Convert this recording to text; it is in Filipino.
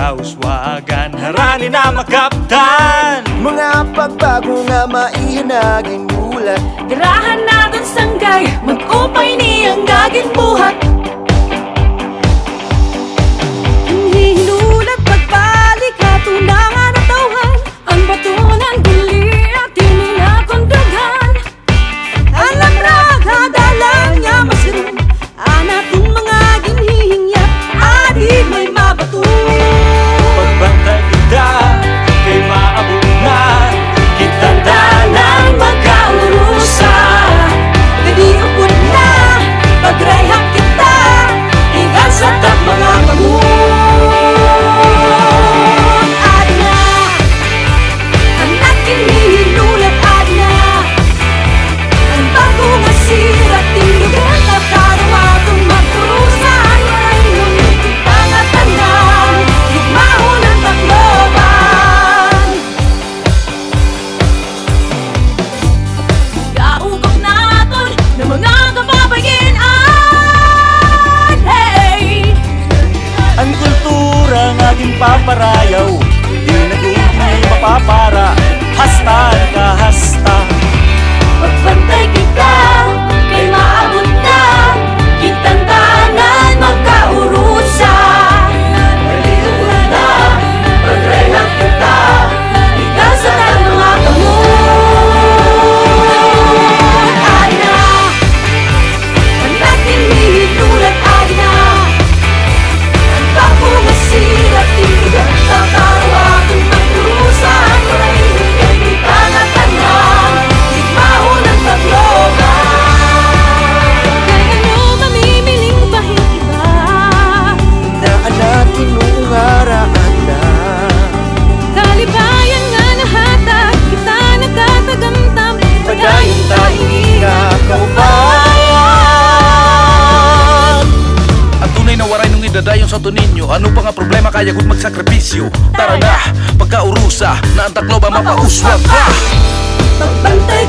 kauswagan, harani na makaptan. Mga pagbago nga maihanagin mulat, Garahan natin sanggay, mag-upay niyang gagin buhat. Hinulat pagbalik, katunangan at tauhan, ang bato ng guli at ininakondaghan. Alam ragadalang niya masirum, anatong mga ginhihingya, adi may mabato. Pagbantay kita, kay maabot na kita tanang magkaurusa. Kadiupod na, pagrayhak kita, ikan sa tap mga pamut. Adna, ang aking hinulat adna, ang bago nga sirat, tindugan at karawatong magturusan. Ay ngunit kita nga tanan, higmahon ang takloban. Gaugok naton ng mga kababayan. Hey! Ang kultura ng ating paparayaw, di nag-uumay mapapara, hasta ka hasta. Pagbantay kita, kay maabot na, kitang tanan magkaurusa. Naliluan na, pagrayhak kita, ikaw sa ng mga kamut. Ana, ang aking hinulat ana, ang bago nga sirat, tindugan sa karawatong magturusa. Ay ngunit kita nga tanan, higmahon ang takloban. Kay ano mamimiling bahit iba, na anatin nung haraan na. kalibayan nga nahatag, kita nagkatagamtam. Padayon tayong kaubayan. Ang tunay na waray nung idadayon sa tuninyo, ano pa nga problema kaya kung magsakripisyo? Tara na, pagkaurusa, na ang Tacloban mapauswag pa. Pagbantay